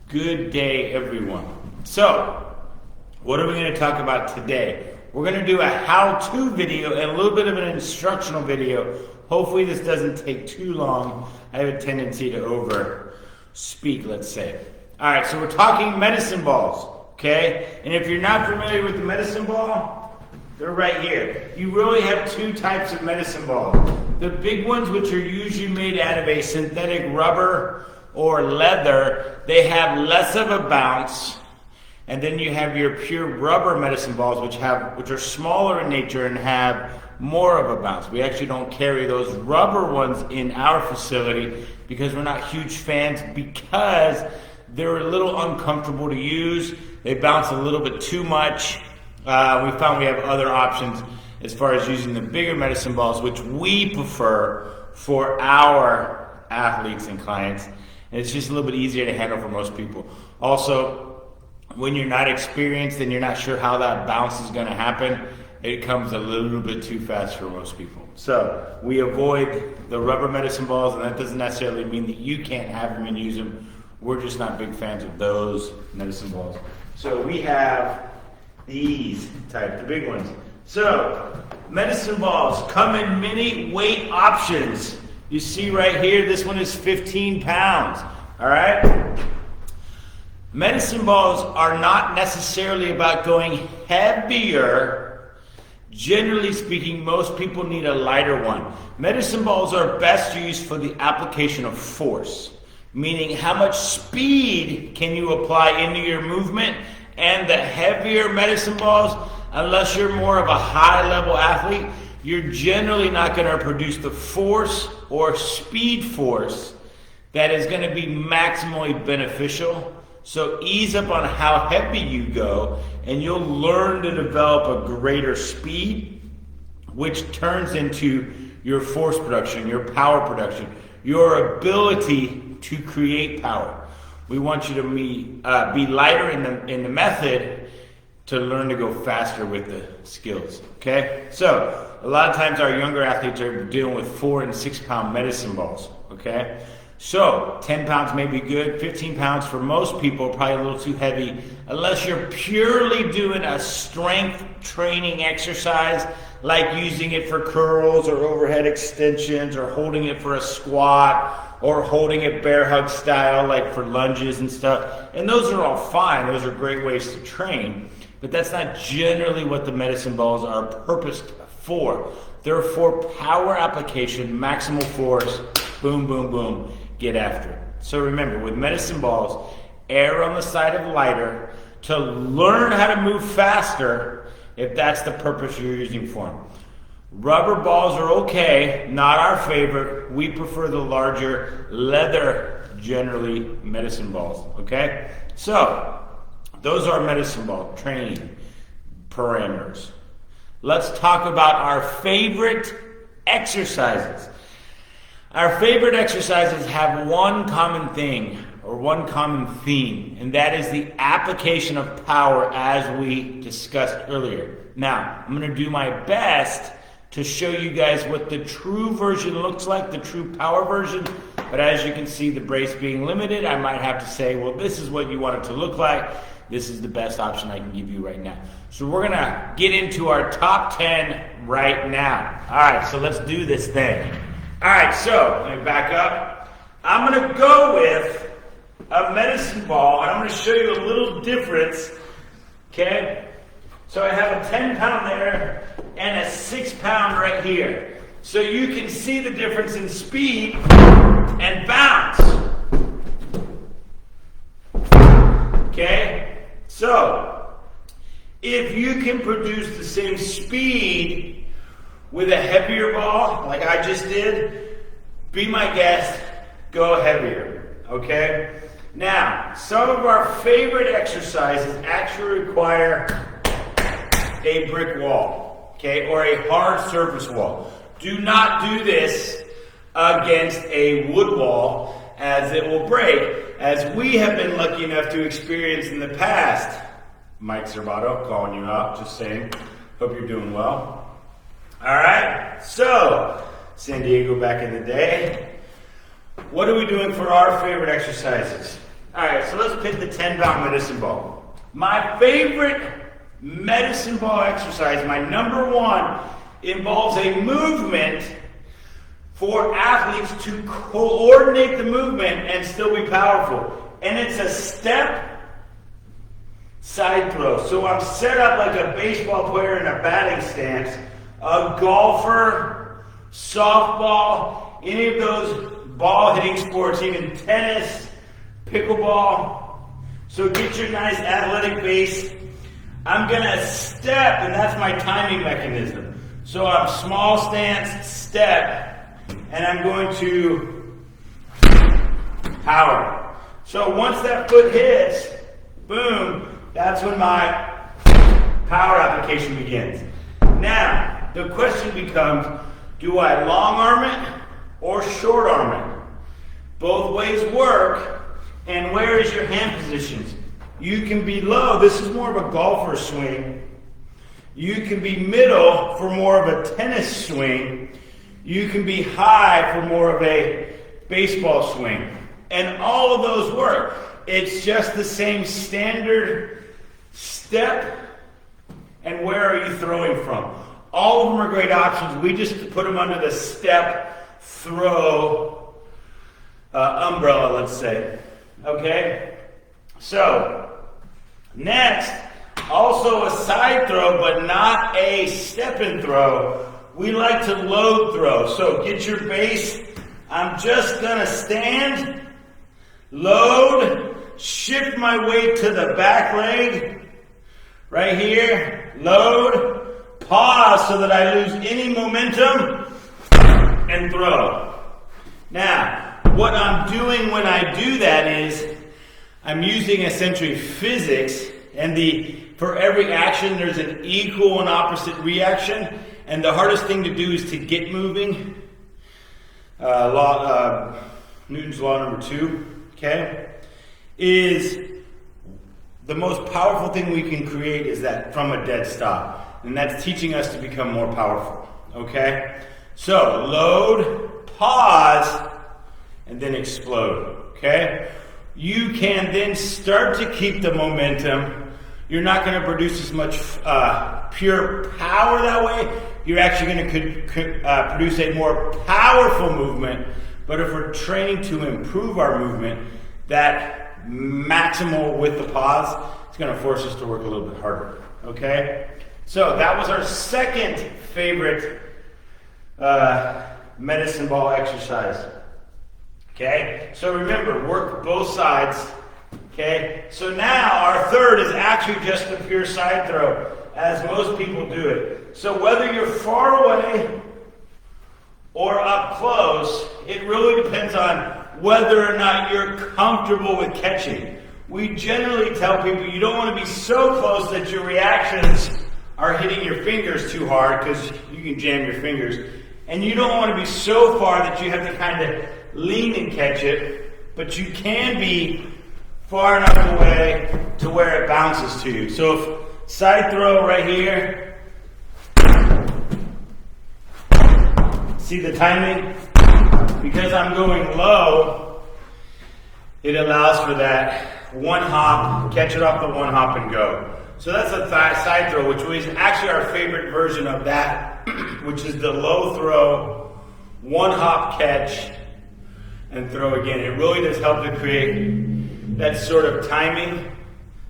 Good day, everyone. So, what are we going to talk about today? We're going to do a how-to video and a little bit of an instructional video. Hopefully this doesn't take too long. I have a tendency to over speak, let's say. All right, so we're talking medicine balls, okay? And if you're not familiar with the medicine ball, they're right here. You really have two types of medicine balls. The big ones, which are usually made out of a synthetic rubber or leather, they have less of a bounce. And then you have your pure rubber medicine balls, which are smaller in nature and have more of a bounce. We actually don't carry those rubber ones in our facility because we're not huge fans, because they're a little uncomfortable to use. They bounce a little bit too much. We found we have other options as far as using the bigger medicine balls, which we prefer for our athletes and clients. And it's just a little bit easier to handle for most people. Also, when you're not experienced and you're not sure how that bounce is going to happen, it comes a little bit too fast for most people. So we avoid the rubber medicine balls, and that doesn't necessarily mean that you can't have them and use them. We're just not big fans of those medicine balls. So we have these type, the big ones. So medicine balls come in many weight options. You see right here, this one is 15 pounds. All right? Medicine balls are not necessarily about going heavier. Generally speaking, most people need a lighter one. Medicine balls are best used for the application of force, meaning how much speed can you apply into your movement. And the heavier medicine balls, unless you're more of a high-level athlete, you're generally not going to produce the force or speed force that is going to be maximally beneficial. So ease up on how heavy you go, and you'll learn to develop a greater speed, which turns into your force production, your power production, your ability to create power. We want you to be lighter in the method to learn to go faster with the skills, okay? So a lot of times our younger athletes are dealing with 4 and 6 pound medicine balls, okay? So 10 pounds may be good. 15 pounds for most people probably a little too heavy, unless you're purely doing a strength training exercise, like using it for curls or overhead extensions, or holding it for a squat, or holding it bear hug style like for lunges and stuff. And those are all fine. Those are great ways to train, but that's not generally what the medicine balls are purposed for. They're for power application, maximal force, boom, boom, boom, get after it. So remember, with medicine balls, err on the side of lighter to learn how to move faster if that's the purpose you're using for them. Rubber balls are okay, not our favorite. We prefer the larger leather, generally, medicine balls, okay? So, those are medicine ball training parameters. Let's talk about our favorite exercises. Our favorite exercises have one common thing, or one common theme, and that is the application of power, as we discussed earlier. Now, I'm going to do my best to show you guys what the true version looks like, the true power version. But as you can see, the brace being limited, I might have to say, well, this is what you want it to look like. This is the best option I can give you right now. So we're going to get into our top 10 right now. All right, so let's do this thing. All right, so let me back up. I'm going to go with a medicine ball, and I'm going to show you a little difference, okay? So I have a 10 pound there and a 6 pound right here. So you can see the difference in speed and bounce. Okay? So, if you can produce the same speed with a heavier ball, like I just did, be my guest, go heavier. Okay? Now, some of our favorite exercises actually require a brick wall, okay, or a hard surface wall. Do not do this against a wood wall, as it will break, as we have been lucky enough to experience in the past. Mike Zerbato, calling you out, just saying. Hope you're doing well. All right, so San Diego back in the day. What are we doing for our favorite exercises? All right, so let's pick the 10-pound medicine ball. My favorite medicine ball exercise, my number one, involves a movement for athletes to coordinate the movement and still be powerful. And it's a step side throw. So I'm set up like a baseball player in a batting stance, a golfer, softball, any of those ball hitting sports, even tennis, pickleball. So get your nice athletic base. I'm gonna step, and that's my timing mechanism. So I'm small stance, step, and I'm going to power. So once that foot hits, boom, that's when my power application begins. Now, the question becomes, do I long arm it or short arm it? Both ways work, and where is your hand positions? You can be low, this is more of a golfer swing. You can be middle for more of a tennis swing. You can be high for more of a baseball swing. And all of those work. It's just the same standard step and where are you throwing from. All of them are great options. We just put them under the step, throw, umbrella, let's say. Okay? So, next, also a side throw, but not a step and throw. We like to load throw. So get your base. I'm just gonna stand, load, shift my weight to the back leg, right here, load, pause so that I lose any momentum, and throw. Now, what I'm doing when I do that is, I'm using essentially physics, and for every action there's an equal and opposite reaction, and the hardest thing to do is to get moving. Newton's law number 2, okay, is the most powerful thing we can create is that from a dead stop, and that's teaching us to become more powerful, okay? So load, pause, and then explode, okay? You can then start to keep the momentum. You're not going to produce as much pure power that way. You're actually going to produce a more powerful movement. But if we're training to improve our movement, that maximal with the pause is going to force us to work a little bit harder. Okay? So that was our second favorite medicine ball exercise. Okay? So remember, work both sides. Okay? So now our third is actually just a pure side throw, as most people do it. So whether you're far away or up close, it really depends on whether or not you're comfortable with catching. We generally tell people you don't want to be so close that your reactions are hitting your fingers too hard, because you can jam your fingers. And you don't want to be so far that you have to kind of lean and catch it, but you can be far enough away to where it bounces to you. So if side throw right here, see the timing? Because I'm going low, it allows for that one hop, catch it off the one hop and go. So that's a side throw, which is actually our favorite version of that, which is the low throw, one hop catch, and throw again. It really does help to create that sort of timing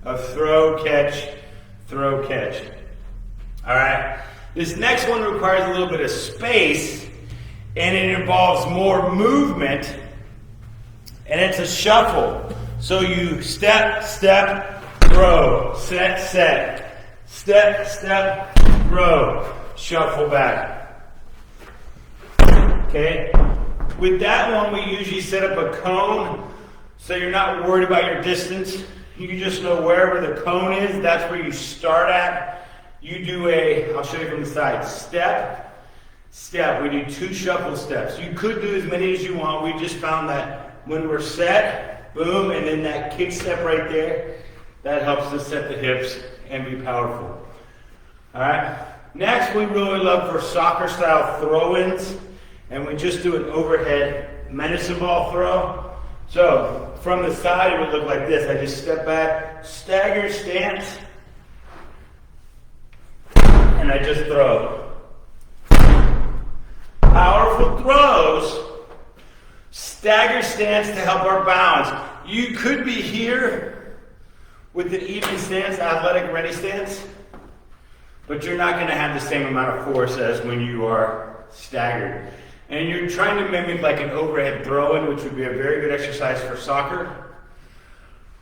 of throw, catch, throw, catch. All right. This next one requires a little bit of space, and it involves more movement, and it's a shuffle. So you step, step, throw, set, set, step, step, throw, shuffle back. Okay? With that one, we usually set up a cone, so you're not worried about your distance. You can just know wherever the cone is, that's where you start at. You do I'll show you from the side, step, step. We do 2 shuffle steps. You could do as many as you want. We just found that when we're set, boom, and then that kick step right there, that helps us set the hips and be powerful. All right. Next, we really love for soccer style throw-ins, and we just do an overhead medicine ball throw. So from the side it would look like this. I just step back, stagger stance, and I just throw. Powerful throws, stagger stance to help our balance. You could be here with an even stance, athletic ready stance, but you're not going to have the same amount of force as when you are staggered. And you're trying to mimic like an overhead throw-in, which would be a very good exercise for soccer,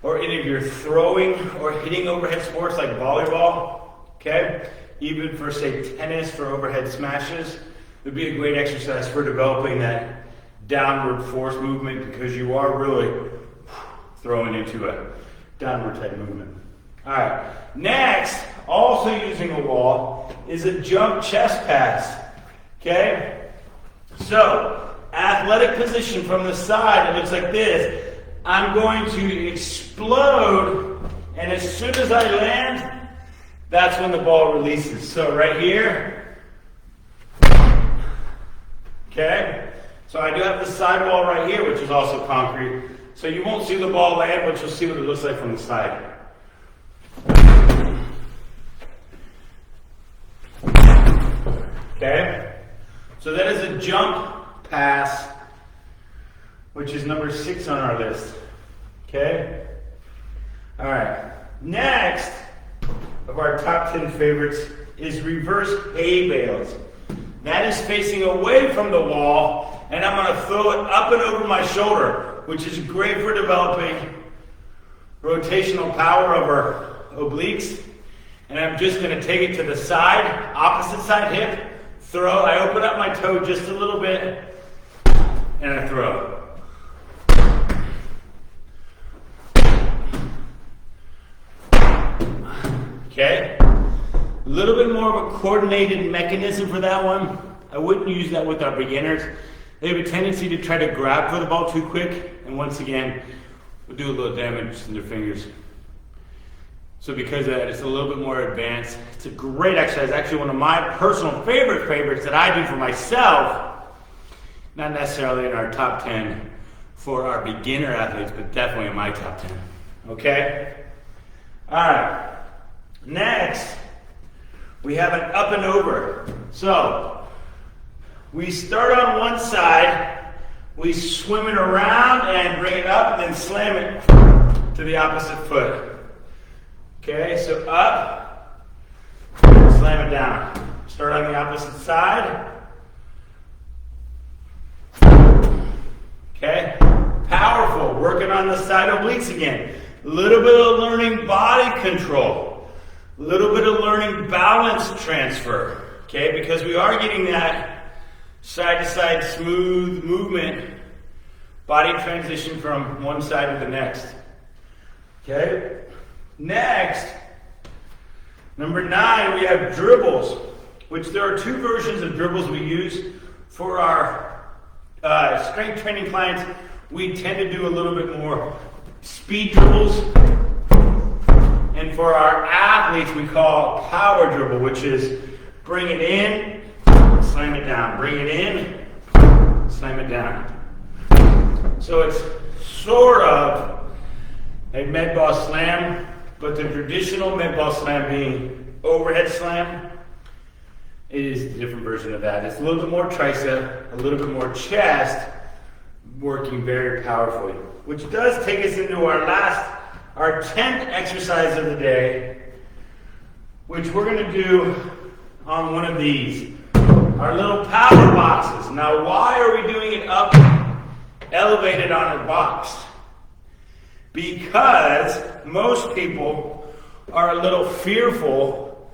or any of your throwing or hitting overhead sports like volleyball, okay? Even for, say, tennis, for overhead smashes, it would be a great exercise for developing that downward force movement, because you are really throwing into a downward type movement. All right, next, also using a wall, is a jump chest pass, okay? So, athletic position from the side, it looks like this. I'm going to explode, and as soon as I land, that's when the ball releases. So right here, okay? So I do have the sidewall right here, which is also concrete. So you won't see the ball land, but you'll see what it looks like from the side. Okay? So that is a jump pass, which is number 6 on our list. Okay? All right. Next of our top 10 favorites is reverse hay bales. That is facing away from the wall, and I'm going to throw it up and over my shoulder, which is great for developing rotational power of our obliques. And I'm just going to take it to the side, opposite side hip, throw. I open up my toe just a little bit, and I throw. Okay? A little bit more of a coordinated mechanism for that one. I wouldn't use that with our beginners. They have a tendency to try to grab for the ball too quick, and once again, we'll do a little damage in their fingers. So because of that, it's a little bit more advanced. It's a great exercise. Actually, one of my personal favorites that I do for myself. Not necessarily in our top 10 for our beginner athletes, but definitely in my top 10. Okay? All right. Next, we have an up and over. So, we start on one side, we swim it around and bring it up, and then slam it to the opposite foot. Okay, so up, slam it down. Start on the opposite side. Okay, powerful, working on the side obliques again. A little bit of learning body control. A little bit of learning balance transfer. Okay, because we are getting that side to side smooth movement, body transition from one side to the next. Okay. Next, number 9, we have dribbles, which there are 2 versions of dribbles we use. For our strength training clients, we tend to do a little bit more speed dribbles. And for our athletes, we call power dribble, which is bring it in, slam it down, bring it in, slam it down. So it's sort of a med ball slam, but the traditional med ball slam being overhead slam is a different version of that. It's a little bit more tricep, a little bit more chest, working very powerfully. Which does take us into our 10th exercise of the day, which we're going to do on one of these, our little power boxes. Now, why are we doing it up, elevated on a box? Because most people are a little fearful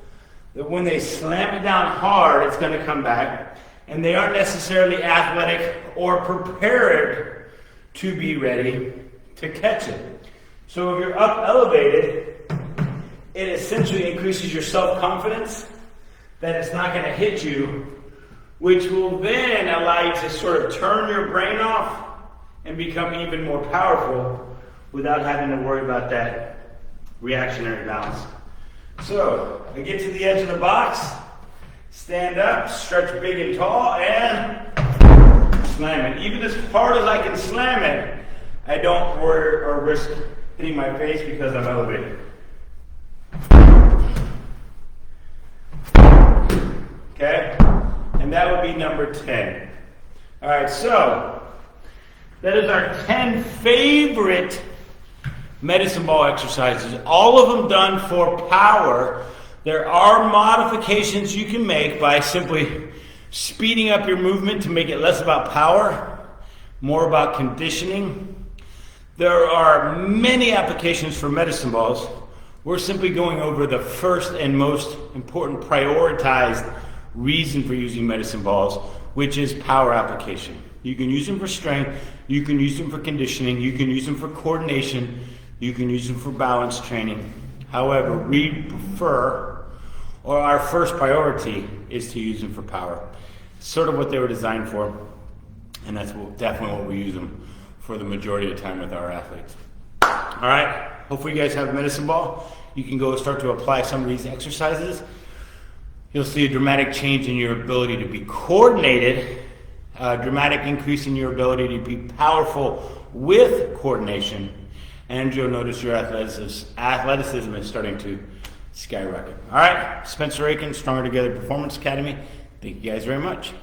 that when they slam it down hard, it's going to come back, and they aren't necessarily athletic or prepared to be ready to catch it. So if you're up elevated, it essentially increases your self-confidence that it's not going to hit you, which will then allow you to sort of turn your brain off and become even more powerful without having to worry about that reactionary balance. So, I get to the edge of the box, stand up, stretch big and tall, and slam it. Even as hard as I can slam it, I don't worry or risk hitting my face because I'm elevated. Okay? And that would be number 10. All right, so that is our 10 favorite medicine ball exercises, all of them done for power. There are modifications you can make by simply speeding up your movement to make it less about power, more about conditioning. There are many applications for medicine balls. We're simply going over the first and most important prioritized reason for using medicine balls, which is power application. You can use them for strength, you can use them for conditioning, you can use them for coordination, you can use them for balance training. However, we prefer, or our first priority is to use them for power. It's sort of what they were designed for, and that's definitely what we use them for the majority of the time with our athletes. All right, hopefully you guys have a medicine ball. You can go start to apply some of these exercises. You'll see a dramatic change in your ability to be coordinated, a dramatic increase in your ability to be powerful with coordination, and you'll notice your athleticism is starting to skyrocket. All right, Spencer Aiken, Stronger Together Performance Academy. Thank you guys very much.